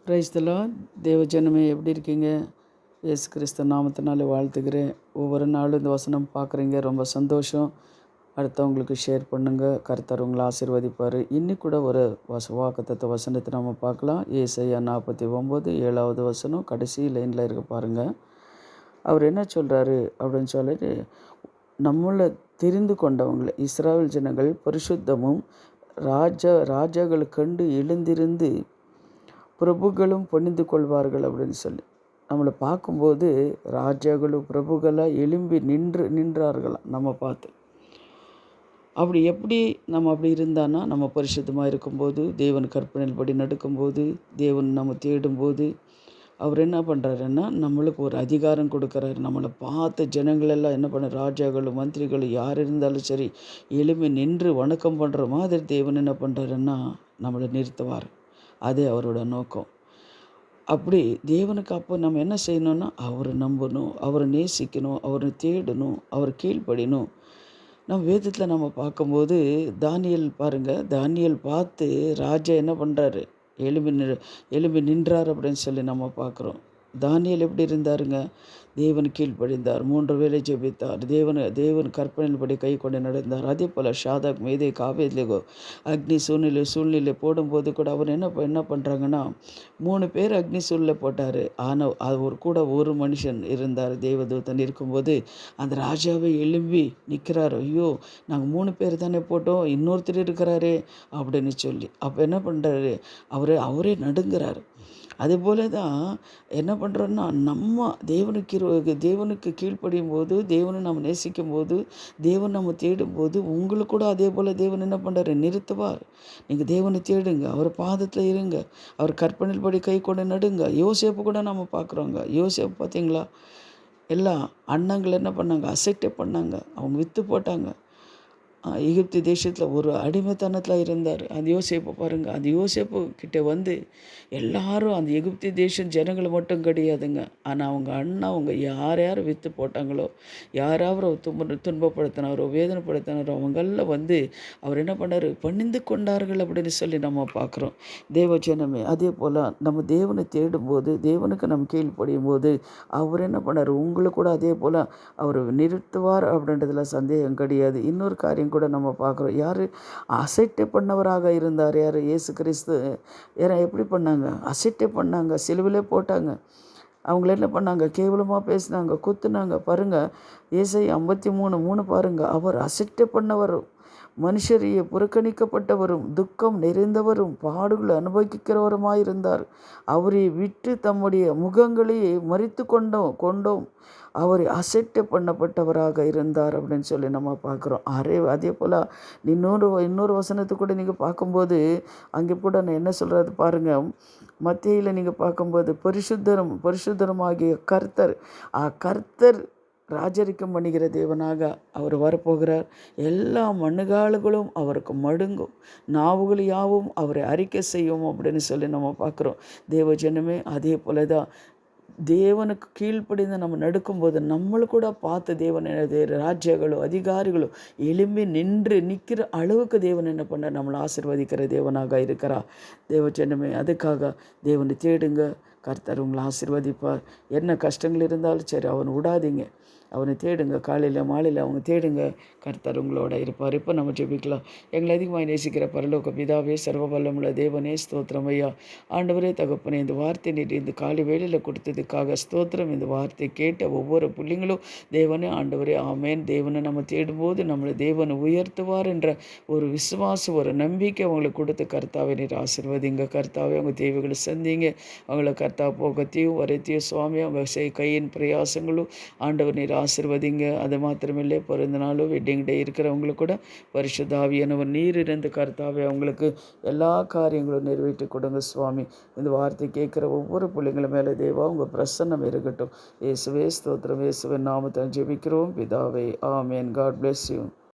Praise the Lord. தேவஜனமே எப்படி இருக்கீங்க? இயேசு கிறிஸ்து நாமத்தினாலே வாழ்த்துக்கிறேன். ஒவ்வொரு நாளும் இந்த வசனம் பார்க்குறீங்க, ரொம்ப சந்தோஷம். அடுத்தவங்களுக்கு ஷேர் பண்ணுங்கள். கர்த்தர் உங்களை ஆசீர்வதிப்பார். இன்னைக்கு கூட ஒரு வாக்குத்தத்த வசனத்தை நம்ம பார்க்கலாம். ஏசாயா 49 7வது வசனம் கடைசி லைனில் இருக்க பாருங்கள். அவர் என்ன சொல்கிறாரு அப்படின்னு சொல்லிட்டு, நம்மளை தெரிந்து கொண்டவங்களை இஸ்ராயேல் ஜனங்கள் பரிசுத்தமும் ராஜாக்களை கண்டு எழுந்திருந்து பிரபுக்களும் பணிந்து கொள்வார்கள் அப்படின்னு சொல்லி நம்மளை பார்க்கும்போது ராஜாக்களும் பிரபுக்களாக எழும்பி நின்றார்களாம் நம்ம பார்த்து. அப்படி எப்படி நம்ம அப்படி இருந்தான்னா, நம்ம பரிசுத்தமாக இருக்கும்போது, தேவன் கற்பனையில் படி நடக்கும்போது, தேவன் நம்ம தேடும்போது, அவர் என்ன பண்ணுறாருன்னா நம்மளுக்கு ஒரு அதிகாரம் கொடுக்குறாரு. நம்மளை பார்த்த ஜனங்களெல்லாம் என்ன பண்ண, ராஜாக்களும் மந்திரிகளும் யார் இருந்தாலும் சரி எழும்பி நின்று வணக்கம் பண்ணுற மாதிரி தேவன் என்ன பண்ணுறாருன்னா நம்மளை நிறுத்துவார். அதே அவரோட நோக்கம். அப்படி தேவனுக்கு அப்போ நம்ம என்ன செய்யணும்னா, அவரை நம்பணும், அவரை நேசிக்கணும், அவரை தேடணும், அவர் கீழ்ப்படியணும். நம்ம வேதத்தில் நம்ம பார்க்கும்போது தானியேல் பாருங்கள், தானியேல் பார்த்து ராஜா என்ன பண்ணுறாரு, எழும்பி நின்றார் அப்படின்னு சொல்லி நம்ம பார்க்குறோம். தானியேல் எப்படி இருந்தாருங்க? தேவன் கீழ்ப்படிந்தார், 3 வேளை ஜெபித்தார், தேவன் கற்பனையின்படி கை கொண்டு நடந்தார். அதே போல் ஷாதாக் மேதை காவேத்லேகோ அக்னி சூழ்நிலை போடும்போது கூட அவர் என்ன பண்ணுறாங்கன்னா 3 பேர் அக்னி சூழ்நிலை போட்டார். ஆனால் அது கூட ஒரு மனுஷன் இருந்தார். தேவதூதன் இருக்கும்போது அந்த ராஜாவை எழும்பி நிற்கிறார். ஐயோ, நாங்கள் 3 பேர் தானே போட்டோம், இன்னொருத்தர் இருக்கிறாரே அப்படின்னு சொல்லி. அப்போ என்ன பண்ணுறாரு, அவரே நடுங்கிறார். அதுபோல தான் என்ன பண்ணுறோன்னா, நம்ம தேவனுக்கு கீழ்ப்படியும் போது, தேவனை நம்ம நேசிக்கும் போது, தேவன் நம்ம தேடும்போது உங்களுக்கு கூட அதே போல் தேவன் என்ன பண்ணுறாரு, நிறுத்துவார். நீங்கள் தேவனை தேடுங்க, அவர் பாதத்தில் இருங்க, அவர் கற்பனைப்படி கை கொண்டு நடுங்க. யோசேப்பு கூட நம்ம பார்க்குறோங்க. யோசேப்பு பார்த்தீங்களா, எல்லா அண்ணங்கள் என்ன பண்ணாங்க, அசைட்டே பண்ணாங்க, அவங்க விற்று போட்டாங்க. எகிப்து தேசத்தில் ஒரு அடிமைத்தனத்தில் இருந்தார். அந்த யோசேப்பு பாருங்கள், அந்த யோசேப்பு கிட்டே வந்து எல்லாரும் அந்த எகிப்து தேசம் ஜனங்களை மட்டும் கிடையாதுங்க. ஆனால் அவங்க அண்ணா அவங்க யார் விற்று போட்டாங்களோ, யாராவது துன்பப்படுத்தினாரோ வேதனைப்படுத்தினாரோ அவங்கள வந்து அவர் என்ன பண்ணார், பணிந்து கொண்டார்கள் அப்படின்னு சொல்லி நம்ம பார்க்குறோம். தேவ ஜனமே, அதே போல் நம்ம தேவனை தேடும்போது, தேவனுக்கு நம்ம கீழ்ப்படியும் போது அவர் என்ன பண்ணார், உங்களுக்கு கூட அதே போல் அவர் நிறுத்துவார் அப்படின்றதுல சந்தேகம் கிடையாது. இன்னொரு காரியம் கூட நம்ம பார்க்குறோம். யார் அசைட்டை பண்ணவராக இருந்தார், யார், இயேசு கிறிஸ்து. ஏன்னா எப்படி பண்ணாங்க, அசைட்டை பண்ணாங்க, சிலுவிலே போட்டாங்க. அவங்கள என்ன பண்ணாங்க, கேவலமாக பேசினாங்க, குத்துனாங்க. பாருங்கள், ஏசாயா 53:3 பாருங்கள். அவர் அசைட்டை பண்ணவரும், மனுஷரையே புறக்கணிக்கப்பட்டவரும், துக்கம் நிறைந்தவரும், பாடுகளை அனுபவிக்கிறவருமாயிருந்தார். அவரை விட்டு தம்முடைய முகங்களையே மறித்து கொண்டோம் அவர் அசைட்டை பண்ணப்பட்டவராக இருந்தார் அப்படின்னு சொல்லி நம்ம பார்க்குறோம். அதே போல் இன்னொரு வசனத்தை கூட நீங்கள் பார்க்கும்போது அங்கே கூட நான் என்ன சொல்கிறது பாருங்கள். மத்தேயுவில் நீங்கள் பார்க்கும்போது பரிசுத்தருமாகிய கர்த்தர் ராஜரிக்கம் பண்ணுகிற தேவனாக அவர் வரப்போகிறார். எல்லா மண்ணுகால்களும் அவருக்கு மடுங்கும், நாவுகள் யாவும் அவரை அறிக்கை செய்யும் அப்படின்னு சொல்லி நம்ம பார்க்குறோம். தேவஜனமே, அதே போல தான் தேவனுக்கு கீழ்ப்படிந்து நம்ம நடக்கும்போது நம்மளை கூட பார்த்து தேவன் ராஜ்யங்களோ அதிகாரிகளோ எழும்பி நிற்கிற அளவுக்கு தேவன் என்ன பண்ண நம்மளை ஆசீர்வதிக்கிற தேவனாக இருக்கிறா. தேவஜனமே, அதுக்காக தேவனை தேடுங்க, கர்த்தர் உங்களை ஆசீர்வதிப்பார். என்ன கஷ்டங்கள் இருந்தாலும் சரி, அவனை விடாதீங்க, அவனை தேடுங்க. காலையில் மாலையில் அவங்க தேடுங்க, கர்த்தர் உங்களோட இருப்பார். இப்போ நம்ம ஜெபிக்கலாம். எங்களை அதிகமாக நேசிக்கிற பரலோக பிதாவே, சர்வ வல்லமுள்ள தேவனே, ஸ்தோத்திரம் ஐயா. ஆண்டவரே, தகப்பனே, இந்த வார்த்தை நீர் இந்த காலை வேளையில் கொடுத்ததுக்காக ஸ்தோத்திரம். இந்த வார்த்தை கேட்ட ஒவ்வொரு பிள்ளைங்களும் தேவனே, ஆண்டவரே, ஆமேன். தேவனை நம்ம தேடும்போது நம்மளை தேவனை உயர்த்துவார் என்ற ஒரு விசுவாசம், ஒரு நம்பிக்கை அவங்களுக்கு கொடுத்து கர்த்தாவை நீர் ஆசீர்வதிங்க. கர்த்தாவே, அவங்க தேவைகளை சந்திங்க. அவங்கள கர்த்தா போகத்தையும் வரத்தையும் சுவாமி, அவங்க கையின் பிரயாசங்களும் ஆண்டவர் நீர் ஆசீர்வதிங்க. அது மாத்திரமில்லை, பிறந்த நாளும் வெட்டிங் டே இருக்கிறவங்களுக்கு கூட பரிசுத்த ஆவியானவர் நீர் இருந்து கர்த்தாவே அவங்களுக்கு எல்லா காரியங்களும் நிறைவேற்றி கொடுங்க சுவாமி. இந்த வார்த்தை கேட்குற ஒவ்வொரு பிள்ளைங்களும் மேலே தேவா உங்கள் பிரசன்னம் இருக்கட்டும். இயேசுவே ஸ்தோத்திரம். இயேசுவின் நாமத்தை ஜெபிக்கிறோம் பிதாவே, ஆமேன். God bless you.